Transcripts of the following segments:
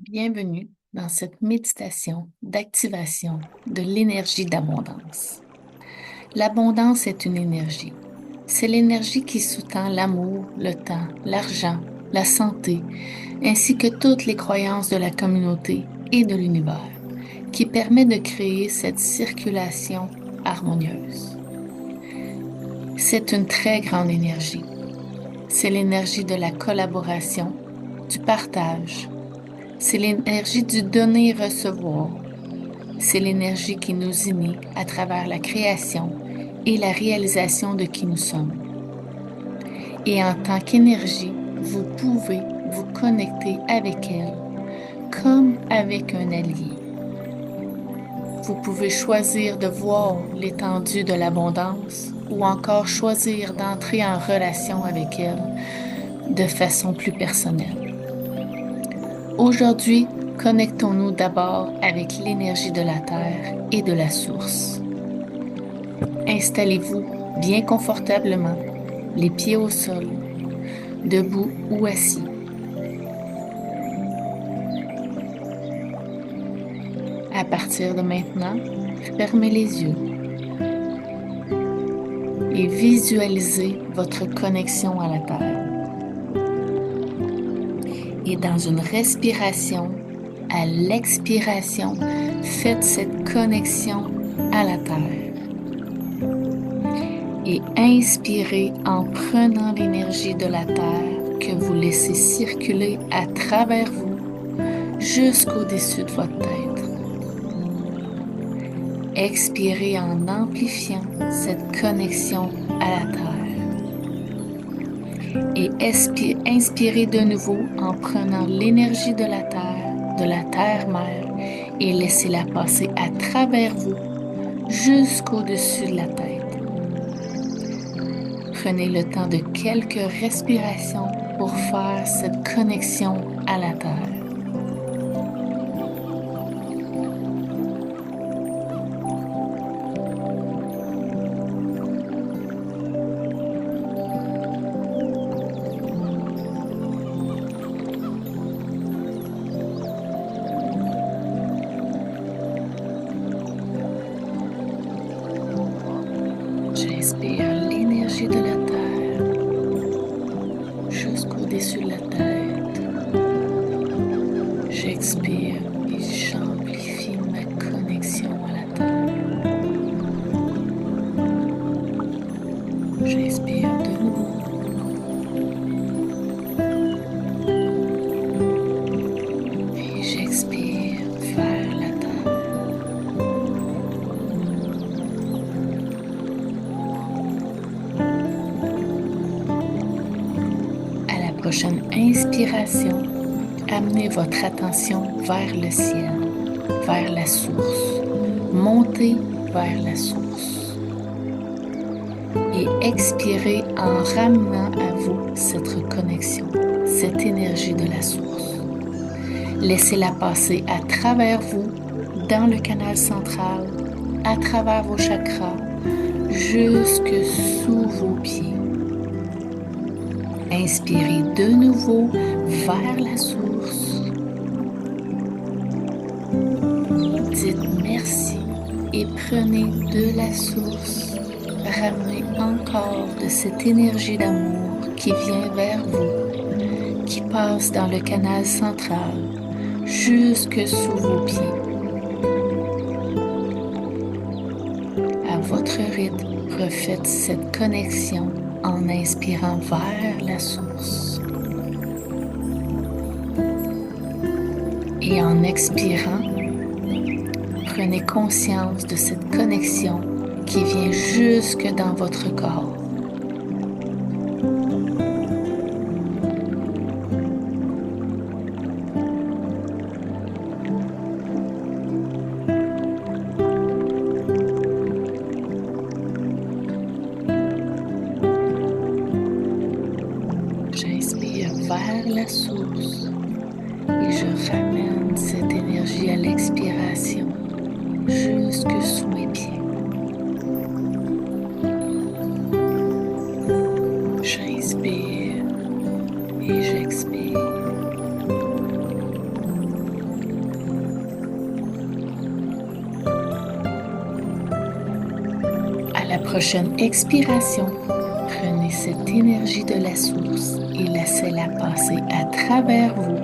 Bienvenue dans cette méditation d'activation de l'énergie d'abondance. L'abondance est une énergie. C'est l'énergie qui sous-tend l'amour, le temps, l'argent, la santé, ainsi que toutes les croyances de la communauté et de l'univers, qui permet de créer cette circulation harmonieuse. C'est une très grande énergie. C'est l'énergie de la collaboration, du partage. C'est l'énergie du donner et recevoir. C'est l'énergie qui nous unit à travers la création et la réalisation de qui nous sommes. Et en tant qu'énergie, vous pouvez vous connecter avec elle comme avec un allié. Vous pouvez choisir de voir l'étendue de l'abondance ou encore choisir d'entrer en relation avec elle de façon plus personnelle. Aujourd'hui, connectons-nous d'abord avec l'énergie de la Terre et de la source. Installez-vous bien confortablement, les pieds au sol, debout ou assis. À partir de maintenant, fermez les yeux et visualisez votre connexion à la Terre. Et dans une respiration, à l'expiration, faites cette connexion à la Terre. Et inspirez en prenant l'énergie de la Terre que vous laissez circuler à travers vous jusqu'au-dessus de votre tête. Expirez en amplifiant cette connexion à la Terre. Et inspirez de nouveau en prenant l'énergie de la Terre-Mère, et laissez-la passer à travers vous jusqu'au-dessus de la tête. Prenez le temps de quelques respirations pour faire cette connexion à la Terre. J'inspire l'énergie de la Terre jusqu'au-dessus de la tête. J'expire et j'amplifie ma connexion à la Terre. J'inspire de nouveau. Et j'expire vers la Terre. À la prochaine inspiration, amenez votre attention vers le ciel, vers la source. Montez vers la source. Et expirez en ramenant à vous cette connexion, cette énergie de la source. Laissez-la passer à travers vous, dans le canal central, à travers vos chakras, jusque sous vos pieds. Inspirez de nouveau vers la source. Dites merci et prenez de la source. Ramenez encore de cette énergie d'amour qui vient vers vous, qui passe dans le canal central, jusque sous vos pieds. À votre rythme, refaites cette connexion en inspirant vers la source. Et en expirant, prenez conscience de cette connexion qui vient jusque dans votre corps. J'inspire vers la source et je ramène cette énergie à l'expiration jusque sous mes pieds. J'inspire et j'expire. prochaine expiration, prenez cette énergie de la source et laissez-la passer à travers vous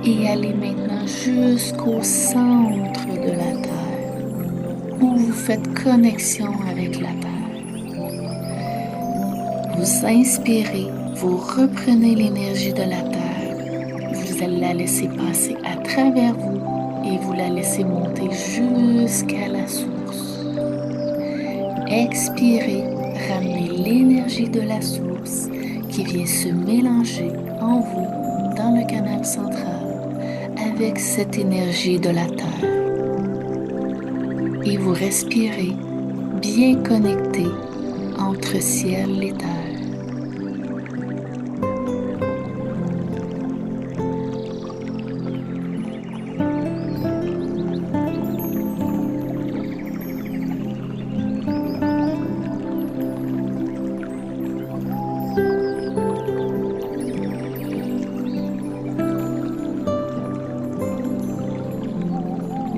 et allez maintenant jusqu'au centre de la Terre où vous faites connexion avec la Terre. Vous inspirez, vous reprenez l'énergie de la Terre, vous allez la laisser passer à travers vous et vous la laissez monter jusqu'à la source. Expirez, ramenez l'énergie de la source qui vient se mélanger en vous dans le canal central avec cette énergie de la Terre. Et vous respirez bien connecté entre ciel et terre.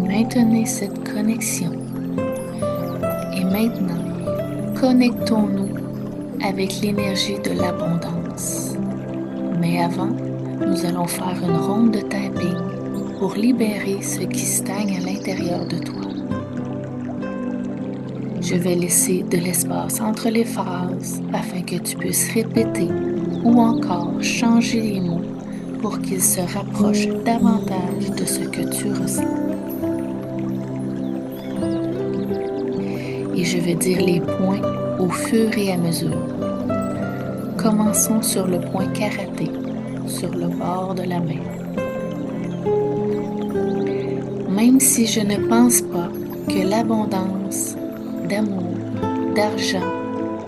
Maintenez cette connexion. Et maintenant, connectons-nous avec l'énergie de l'abondance. Mais avant, nous allons faire une ronde de tapping pour libérer ce qui stagne à l'intérieur de toi. Je vais laisser de l'espace entre les phrases afin que tu puisses répéter ou encore changer les mots pour qu'ils se rapprochent davantage de ce que tu ressens. Et je vais dire les points au fur et à mesure. Commençons sur le point karaté, sur le bord de la main. Même si je ne pense pas que l'abondance d'amour, d'argent,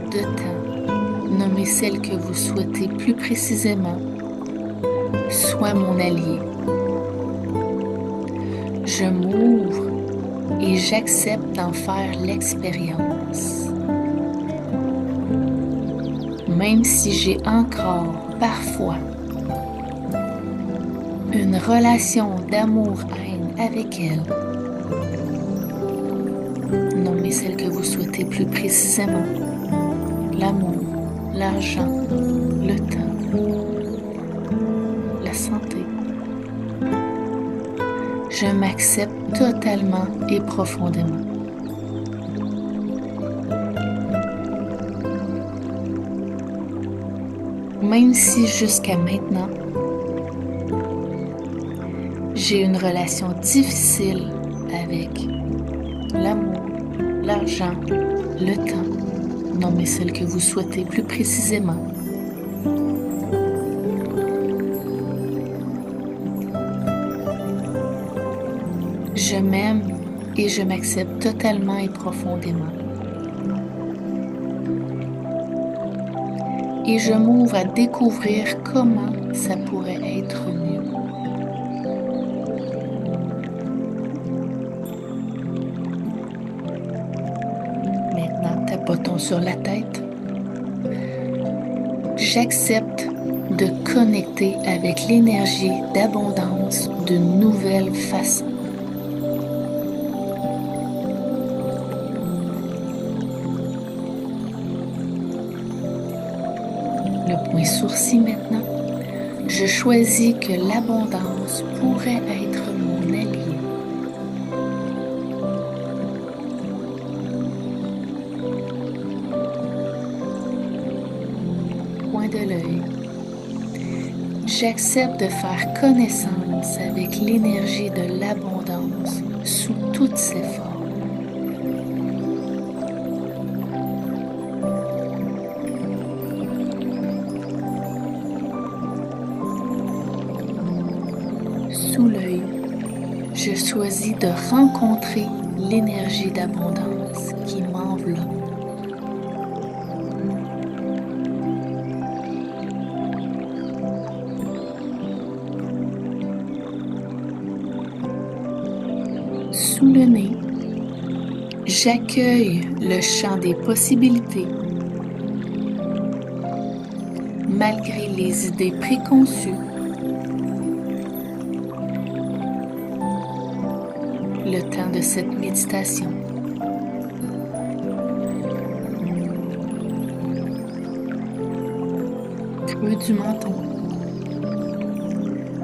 de temps, nommez celle que vous souhaitez plus précisément, soit mon allié. Je m'ouvre et j'accepte d'en faire l'expérience. Même si j'ai encore, parfois, une relation d'amour-haine avec elle, nommez celle que vous souhaitez plus précisément. L'amour, l'argent, le temps, la santé. Je m'accepte totalement et profondément. Même si jusqu'à maintenant, j'ai une relation difficile avec l'amour, l'argent, le temps, nommez celle que vous souhaitez plus précisément. Je m'aime et je m'accepte totalement et profondément. Et je m'ouvre à découvrir comment ça pourrait être mieux. Maintenant, tapotons sur la tête. J'accepte de connecter avec l'énergie d'abondance d'une nouvelle façon. Le point sourcil maintenant. Je choisis que l'abondance pourrait être mon allié. Point de l'œil. J'accepte de faire connaissance avec l'énergie de l'abondance sous toutes ses formes. Sous l'œil, je choisis de rencontrer l'énergie d'abondance qui m'enveloppe. Sous le nez, j'accueille le champ des possibilités malgré les idées préconçues. Le temps de cette méditation. creux du menton.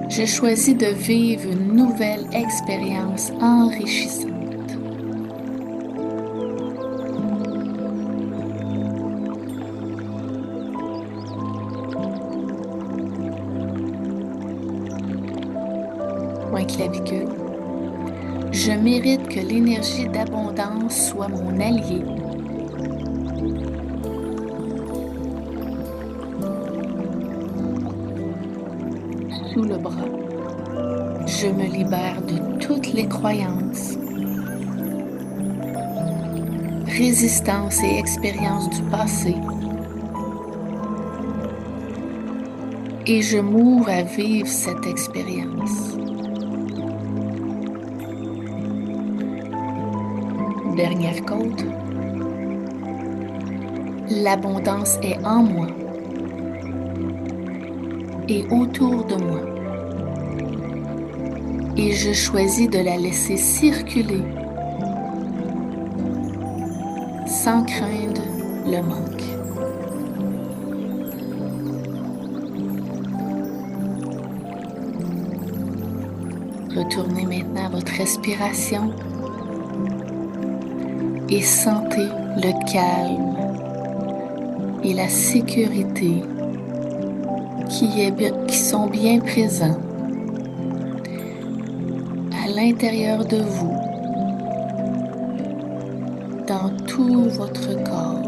Je choisis de vivre une nouvelle expérience enrichissante. Point clavicule. Je mérite que l'énergie d'abondance soit mon allié. Sous le bras, je me libère de toutes les croyances, résistances et expériences du passé et je m'ouvre à vivre cette expérience. Dernière côte. L'abondance est en moi et autour de moi. Et je choisis de la laisser circuler sans craindre le manque. Retournez maintenant à votre respiration et sentez le calme et la sécurité qui sont bien présents à l'intérieur de vous, dans tout votre corps,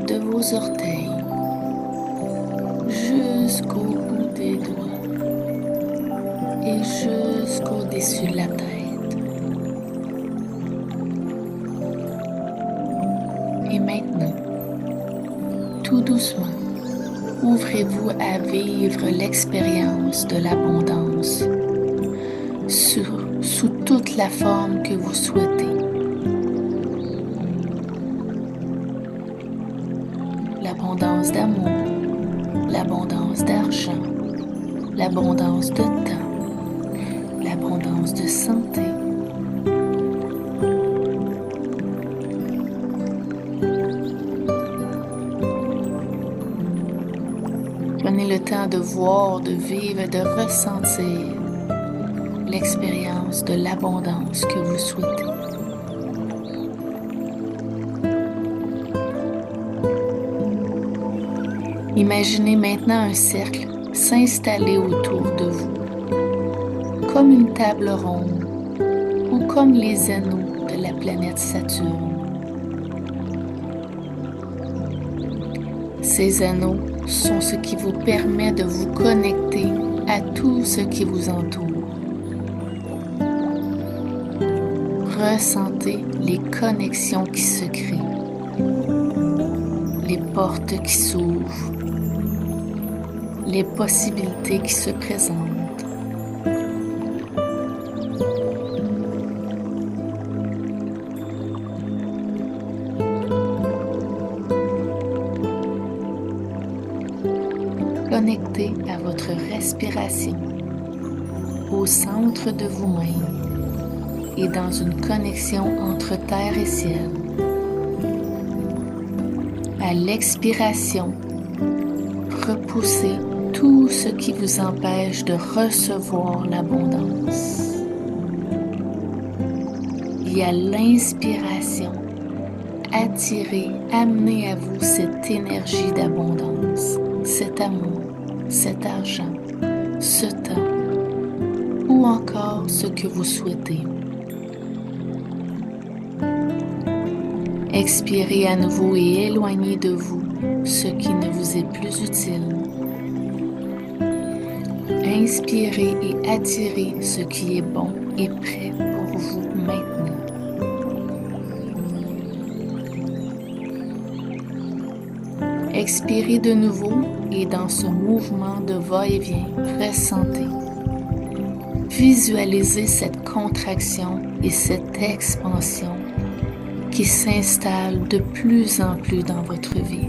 de vos orteils jusqu'au bout des doigts et jusqu'au-dessus de la tête. Et maintenant, tout doucement, ouvrez-vous à vivre l'expérience de l'abondance sous toute la forme que vous souhaitez. L'abondance d'amour, l'abondance d'argent, l'abondance de temps, l'abondance de santé. Prenez le temps de voir, de vivre et de ressentir l'expérience de l'abondance que vous souhaitez. Imaginez maintenant un cercle s'installer autour de vous, comme une table ronde ou comme les anneaux de la planète Saturne. Ces anneaux sont ce qui vous permet de vous connecter à tout ce qui vous entoure. Ressentez les connexions qui se créent, les portes qui s'ouvrent, les possibilités qui se présentent. Connectez à votre respiration, au centre de vous-même et dans une connexion entre terre et ciel. À l'expiration, repoussez tout ce qui vous empêche de recevoir l'abondance. Et à l'inspiration, attirez, amenez à vous cette énergie d'abondance, cet amour, cet argent, ce temps ou encore ce que vous souhaitez. Expirez à nouveau et éloignez de vous ce qui ne vous est plus utile. Inspirez et attirez ce qui est bon et prêt pour vous maintenant. Expirez de nouveau et dans ce mouvement de va-et-vient, ressentez. Visualisez cette contraction et cette expansion qui s'installe de plus en plus dans votre vie.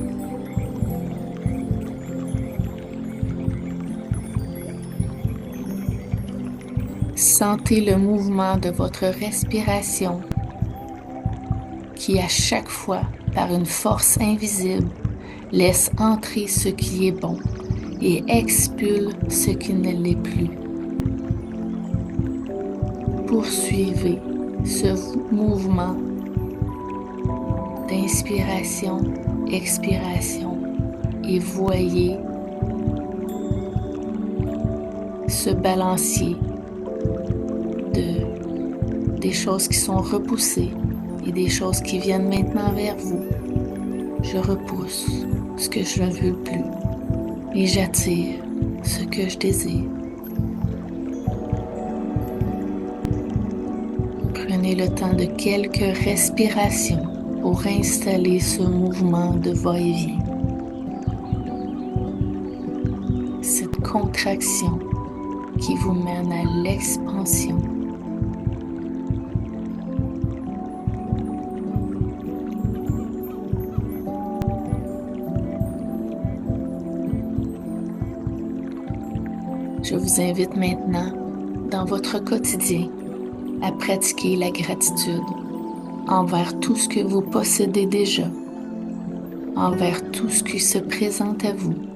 Sentez le mouvement de votre respiration qui à chaque fois, par une force invisible, Laisse entrer ce qui est bon et expule ce qui ne l'est plus. Poursuivez ce mouvement d'inspiration, expiration et voyez ce balancier des choses qui sont repoussées et des choses qui viennent maintenant vers vous. Je repousse ce que je ne veux plus et j'attire ce que je désire. Prenez le temps de quelques respirations pour installer ce mouvement de va-et-vient. Cette contraction qui vous mène à l'expansion. Je vous invite maintenant, dans votre quotidien, à pratiquer la gratitude envers tout ce que vous possédez déjà, envers tout ce qui se présente à vous.